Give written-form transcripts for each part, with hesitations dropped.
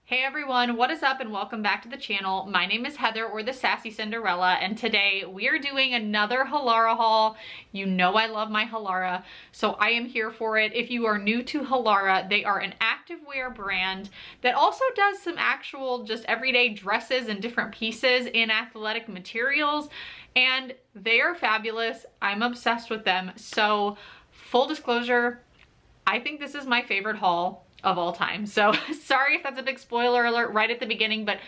Hey everyone, what is up and welcome back to the channel. My name is Heather, or the Sassy Cinderella, and today we are doing another Halara haul. You know I love my Halara, so I am here for it. If you are new to Halara, they are an activewear brand that also does some actual just everyday dresses and different pieces in athletic materials, and they are fabulous. I'm obsessed with them. So full disclosure, I think this is my favorite haul of all time. So sorry if that's a big spoiler alert right at the beginning, but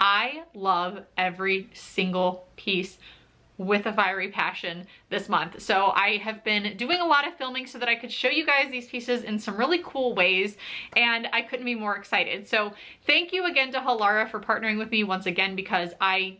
I love every single piece with a fiery passion this month. So I have been doing a lot of filming so that I could show you guys these pieces in some really cool ways, and I couldn't be more excited. So thank you again to Halara for partnering with me once again, because I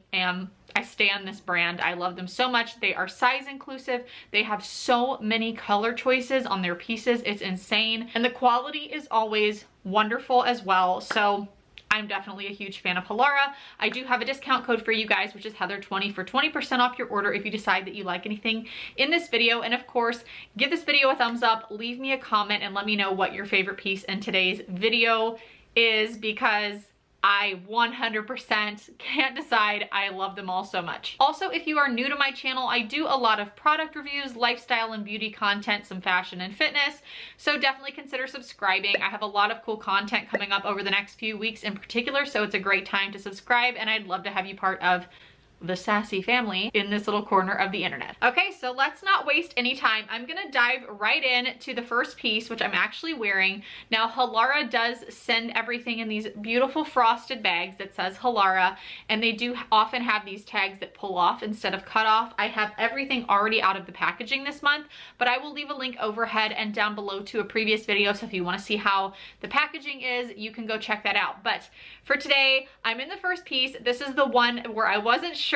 stan this brand. I love them so much. They are size inclusive. They have so many color choices on their pieces. It's insane. And the quality is always wonderful as well. So I'm definitely a huge fan of Halara. I do have a discount code for you guys, which is Heather20 for 20% off your order if you decide that you like anything in this video. And of course, give this video a thumbs up, leave me a comment, and let me know what your favorite piece in today's video is, because I 100% can't decide. I love them all so much. Also, if you are new to my channel, I do a lot of product reviews, lifestyle and beauty content, some fashion and fitness. So definitely consider subscribing. I have a lot of cool content coming up over the next few weeks in particular, so it's a great time to subscribe, and I'd love to have you part of the sassy family in this little corner of the internet. Okay, so let's not waste any time. I'm gonna dive right in to the first piece, which I'm actually wearing. Now, Halara does send everything in these beautiful frosted bags that says Halara, and they do often have these tags that pull off instead of cut off. I have everything already out of the packaging this month, but I will leave a link overhead and down below to a previous video, so if you wanna see how the packaging is, you can go check that out. But for today, I'm in the first piece. This is the one where I wasn't sure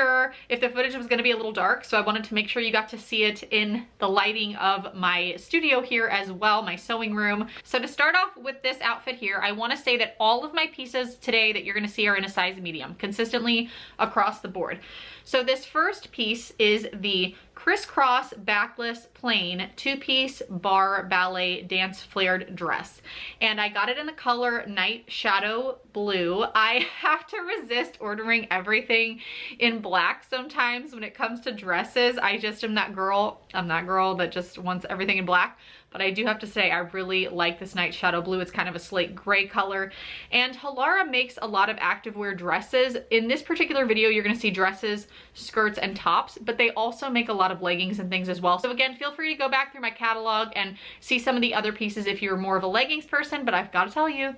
if the footage was going to be a little dark, so I wanted to make sure you got to see it in the lighting of my studio here as well, my sewing room. So to start off with this outfit here, I want to say that all of my pieces today that you're going to see are in a size medium, consistently across the board. So this first piece is the Crisscross Backless Plain two-piece Barre Ballet dance flared dress, and I got it in the color Nightshadow blue. I have to resist ordering everything in black sometimes when it comes to dresses. I just am that girl. I'm that girl that just wants everything in black. But I do have to say, I really like this Nightshadow blue. It's kind of a slate gray color. And Halara makes a lot of activewear dresses. In this particular video, you're gonna see dresses, skirts, and tops, but they also make a lot of leggings and things as well. So again, feel free to go back through my catalog and see some of the other pieces if you're more of a leggings person, but I've gotta tell you,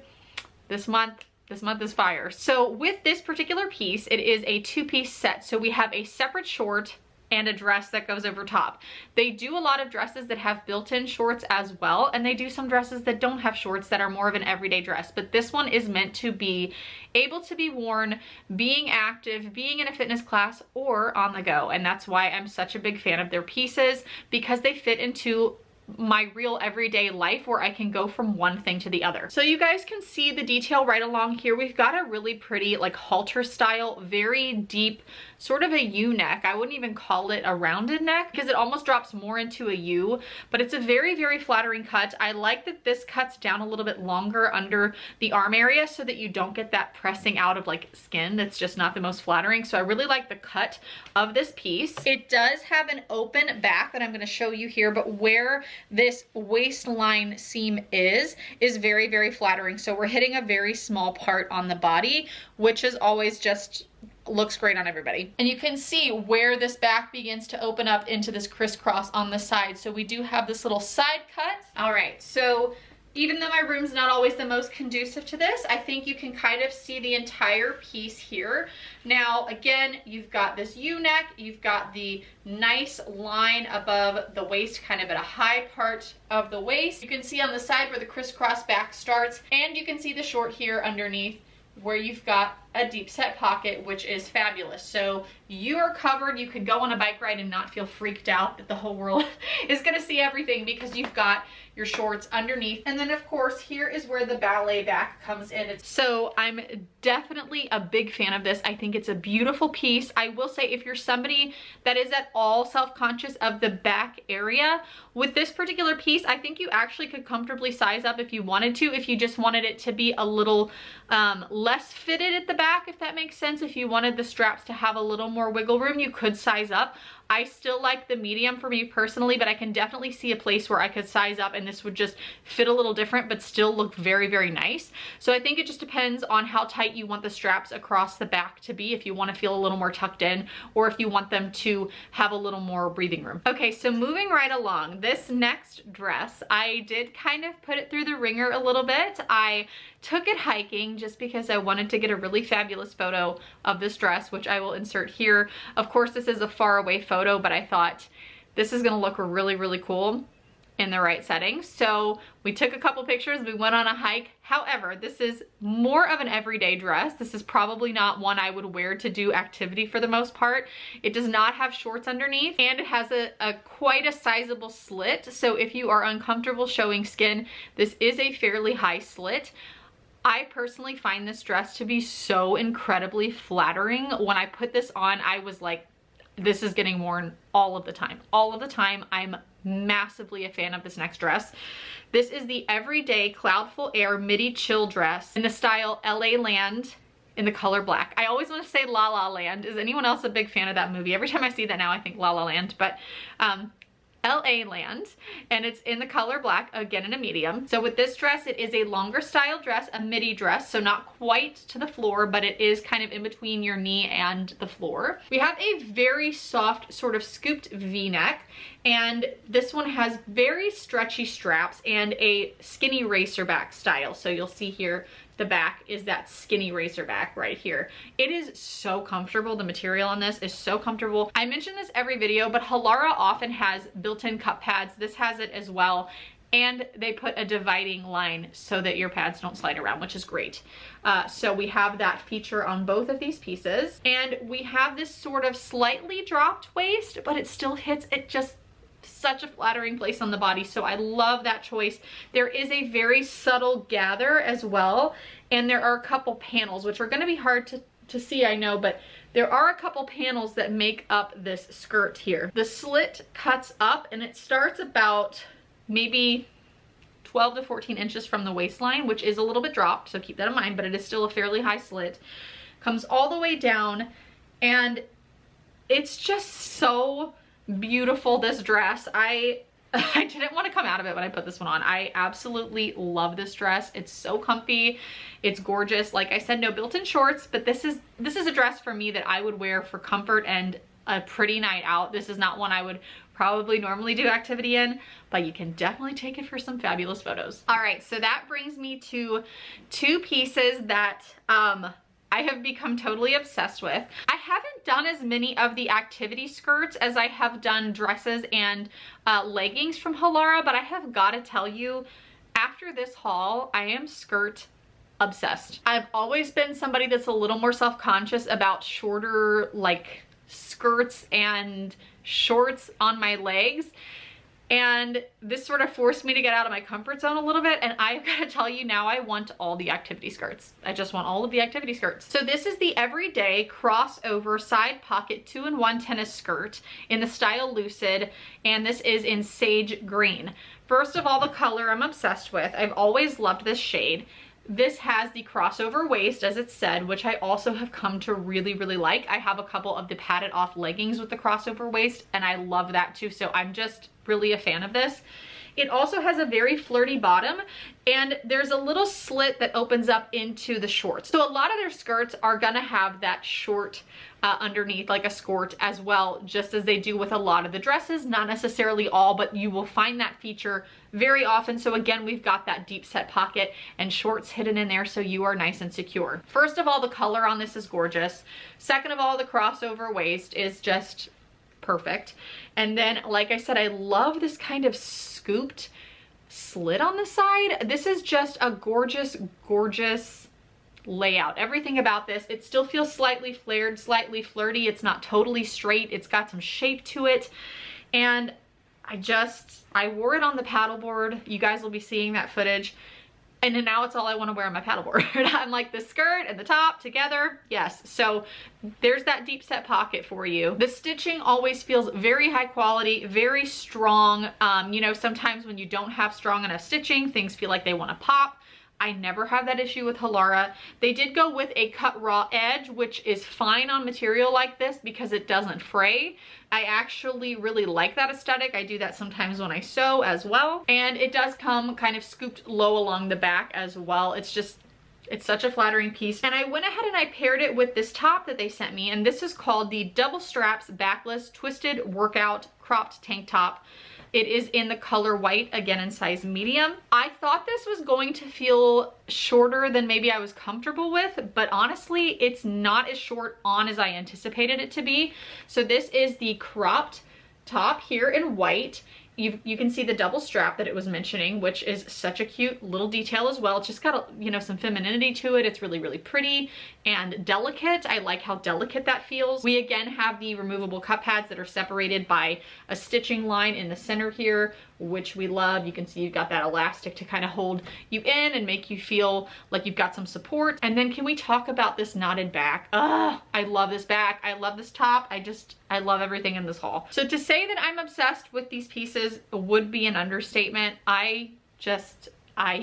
this month is fire. So with this particular piece, it is a two-piece set. So we have a separate short and a dress that goes over top. They do a lot of dresses that have built-in shorts as well, and they do some dresses that don't have shorts that are more of an everyday dress, but this one is meant to be able to be worn being active, being in a fitness class, or on the go. And that's why I'm such a big fan of their pieces, because they fit into my real everyday life where I can go from one thing to the other. So you guys can see the detail right along here. We've got a really pretty like halter style, very deep, sort of a U neck. I wouldn't even call it a rounded neck because it almost drops more into a U, but it's a very, very flattering cut. I like that this cuts down a little bit longer under the arm area so that you don't get that pressing out of like skin. That's just not the most flattering. So I really like the cut of this piece. It does have an open back that I'm going to show you here, but where this waistline seam is very, very flattering. So we're hitting a very small part on the body, which is always just looks great on everybody. And you can see where this back begins to open up into this crisscross on the side. So we do have this little side cut. All right, so even though my room's not always the most conducive to this, I think you can kind of see the entire piece here. Now, again, you've got this U-neck, you've got the nice line above the waist, kind of at a high part of the waist. You can see on the side where the crisscross back starts, and you can see the short here underneath where you've got a deep set pocket, which is fabulous. So you are covered. You could go on a bike ride and not feel freaked out that the whole world is gonna see everything because you've got your shorts underneath. And then of course, here is where the ballet back comes in. So I'm definitely a big fan of this. I think it's a beautiful piece. I will say if you're somebody that is at all self-conscious of the back area, with this particular piece, I think you actually could comfortably size up if you wanted to, if you just wanted it to be a little less fitted at the back, if that makes sense. If you wanted the straps to have a little more wiggle room, you could size up. I still like the medium for me personally, but I can definitely see a place where I could size up and this would just fit a little different, but still look very, very nice. So I think it just depends on how tight you want the straps across the back to be, if you want to feel a little more tucked in, or if you want them to have a little more breathing room. Okay, so moving right along, this next dress, I did kind of put it through the ringer a little bit. I took it hiking just because I wanted to get a really fabulous photo of this dress, which I will insert here. Of course, this is a far away photo, but I thought this is gonna look really, really cool in the right setting. So we took a couple pictures, we went on a hike. However, this is more of an everyday dress. This is probably not one I would wear to do activity for the most part. It does not have shorts underneath, and it has a quite a sizable slit. So if you are uncomfortable showing skin, this is a fairly high slit. I personally find this dress to be so incredibly flattering. When I put this on, I was like, this is getting worn all of the time. All of the time. I'm massively a fan of this next dress. This is the Everyday Cloudful Air Midi Chill dress in the style LA Land in the color black. I always want to say La La Land. Is anyone else a big fan of that movie? Every time I see that now, I think La La Land, but LA Land, and it's in the color black, again in a medium. So with this dress, it is a longer style dress, a midi dress, so not quite to the floor, but it is kind of in between your knee and the floor. We have a very soft sort of scooped V-neck, and this one has very stretchy straps and a skinny racer back style. So you'll see here, the back is that skinny racer back right here. It is so comfortable. The material on this is so comfortable. I mention this every video, but Halara often has built-in cup pads. This has it as well. And they put a dividing line so that your pads don't slide around, which is great. So we have that feature on both of these pieces. And we have this sort of slightly dropped waist, but it still hits it just such a flattering place on the body. So I love that choice. There is a very subtle gather as well. And there are a couple panels, which are going to be hard to see, I know, but there are a couple panels that make up this skirt here. The slit cuts up and it starts about maybe 12 to 14 inches from the waistline, which is a little bit dropped, so keep that in mind, but it is still a fairly high slit. Comes all the way down, and it's just so beautiful, this dress. I didn't want to come out of it when I put this one on. I absolutely love this dress. It's so comfy. It's gorgeous. Like I said, no built-in shorts, but this is a dress for me that I would wear for comfort and a pretty night out. This is not one I would probably normally do activity in, but you can definitely take it for some fabulous photos. All right, so that brings me to two pieces that I have become totally obsessed with. I haven't done as many of the activity skirts as I have done dresses and leggings from Halara, but I have got to tell you, after this haul, I am skirt obsessed. I've always been somebody that's a little more self-conscious about shorter like skirts and shorts on my legs. And this sort of forced me to get out of my comfort zone a little bit. And I've got to tell you, now I want all the activity skirts. I just want all of the activity skirts. So this is the Everyday Crossover Side Pocket 2-in-1 Tennis Skirt in the style Lucid. And this is in sage green. First of all, the color I'm obsessed with. I've always loved this shade. This has the crossover waist, as it said, which I also have come to really, really like. I have a couple of the padded off leggings with the crossover waist, and I love that too. So I'm just really a fan of this. It also has a very flirty bottom, and there's a little slit that opens up into the shorts. So a lot of their skirts are gonna have that short underneath, like a skirt as well, just as they do with a lot of the dresses. Not necessarily all, but you will find that feature very often. So again, we've got that deep set pocket and shorts hidden in there, so you are nice and secure. First of all, the color on this is gorgeous. Second of all, the crossover waist is just perfect. And then, like I said, I love this kind of scooped slit on the side. This is just a gorgeous, gorgeous layout. Everything about this, it still feels slightly flared, slightly flirty. It's not totally straight. It's got some shape to it. And I wore it on the paddleboard. You guys will be seeing that footage. And then now it's all I want to wear on my paddleboard. I'm like, the skirt and the top together, yes. So there's that deep set pocket for you. The stitching always feels very high quality, very strong. You know, sometimes when you don't have strong enough stitching, things feel like they want to pop. I never have that issue with Halara. They did go with a cut raw edge, which is fine on material like this because it doesn't fray. I actually really like that aesthetic. I do that sometimes when I sew as well. And it does come kind of scooped low along the back as well. It's such a flattering piece. And I went ahead and I paired it with this top that they sent me. And this is called the Double Straps Backless Twisted Workout Cropped Tank Top. It is in the color white, again in size medium. I thought this was going to feel shorter than maybe I was comfortable with, but honestly, it's not as short on as I anticipated it to be. So this is the cropped top here in white. You can see the double strap that it was mentioning, which is such a cute little detail as well. It's just got, you know, some femininity to it. It's really, really pretty and delicate. I like how delicate that feels. We again have the removable cup pads that are separated by a stitching line in the center here, which we love. You can see you've got that elastic to kind of hold you in and make you feel like you've got some support. And then can we talk about this knotted back? I love this back. I love this top. I love everything in this haul. So to say that I'm obsessed with these pieces would be an understatement. I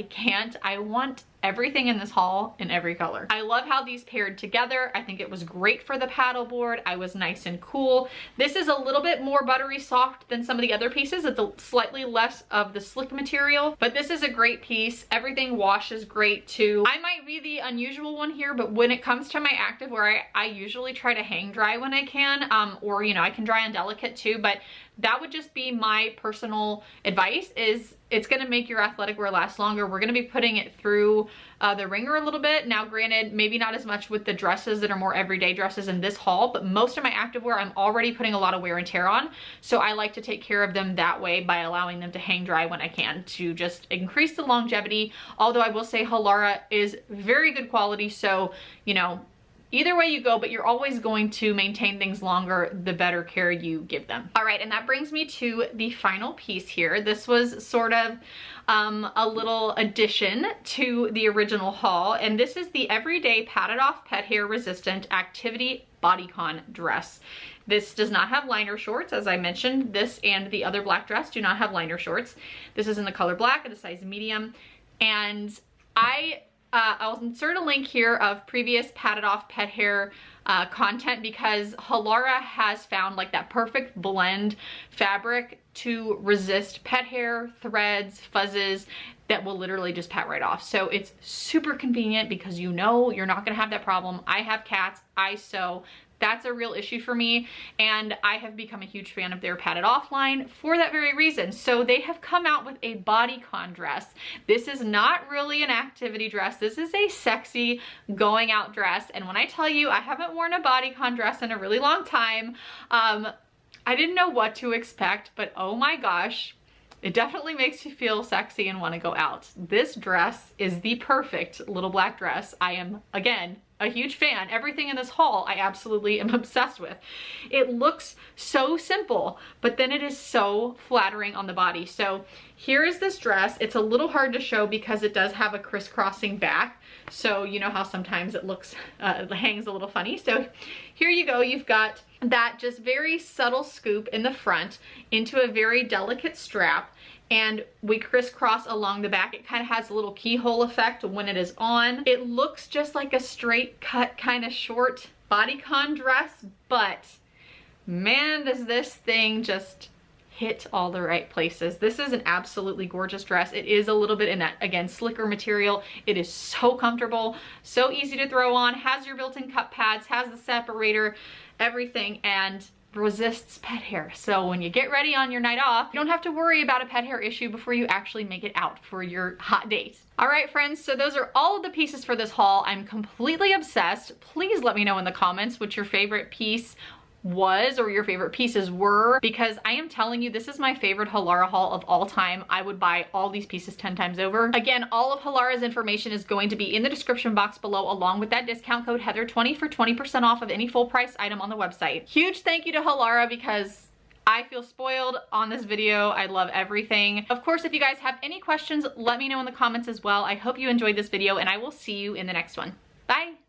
can't. I want everything in this haul in every color. I love how these paired together. I think it was great for the paddleboard. I was nice and cool. This is a little bit more buttery soft than some of the other pieces. It's a slightly less of the slick material, but this is a great piece. Everything washes great too. I might be the unusual one here, but when it comes to my activewear, I usually try to hang dry when I can, or you know, I can dry on delicate too, but that would just be my personal advice, is it's gonna make your athletic wear last longer. We're gonna be putting it through the ringer a little bit. Now granted, maybe not as much with the dresses that are more everyday dresses in this haul, but most of my activewear I'm already putting a lot of wear and tear on. So I like to take care of them that way by allowing them to hang dry when I can to just increase the longevity. Although I will say Halara is very good quality, so you know, either way you go, but you're always going to maintain things longer the better care you give them. All right, and that brings me to the final piece here. This was sort of a little addition to the original haul, and this is the Everyday Patitoff Pet Hair Resistant Activity Bodycon dress. This does not have liner shorts, as I mentioned. This and the other black dress do not have liner shorts. This is in the color black at a size medium, and I'll insert a link here of previous Patitoff pet hair content, because Halara has found like that perfect blend fabric to resist pet hair, threads, fuzzes that will literally just pat right off. So it's super convenient because you know you're not gonna have that problem. I have cats, I sew. That's a real issue for me, and I have become a huge fan of their Patitoff line for that very reason. So they have come out with a bodycon dress. This is not really an activity dress. This is a sexy going out dress, and when I tell you I haven't worn a bodycon dress in a really long time, I didn't know what to expect, but oh my gosh, it definitely makes you feel sexy and want to go out. This dress is the perfect little black dress. I am, again, a huge fan. Everything in this haul I absolutely am obsessed with. It looks so simple, but then it is so flattering on the body. So here is this dress. It's a little hard to show because it does have a crisscrossing back. So you know how sometimes it looks, it hangs a little funny. So here you go. You've got that just very subtle scoop in the front into a very delicate strap, and we crisscross along the back. It kind of has a little keyhole effect when it is on. It looks just like a straight cut kind of short bodycon dress, but man, does this thing just hit all the right places. This is an absolutely gorgeous dress. It is a little bit in that, again, slicker material. It is so comfortable, so easy to throw on, has your built-in cup pads, has the separator, everything, and resists pet hair. So when you get ready on your night off, you don't have to worry about a pet hair issue before you actually make it out for your hot date. All right, friends, so those are all of the pieces for this haul. I'm completely obsessed. Please let me know in the comments what's your favorite piece was or your favorite pieces were, because I am telling you, this is my favorite Halara haul of all time. I would buy all these pieces 10 times over. Again, all of Halara's information is going to be in the description box below, along with that discount code Heather20 for 20% off of any full price item on the website. Huge thank you to Halara, because I feel spoiled on this video. I love everything. Of course, if you guys have any questions, let me know in the comments as well. I hope you enjoyed this video, and I will see you in the next one. Bye.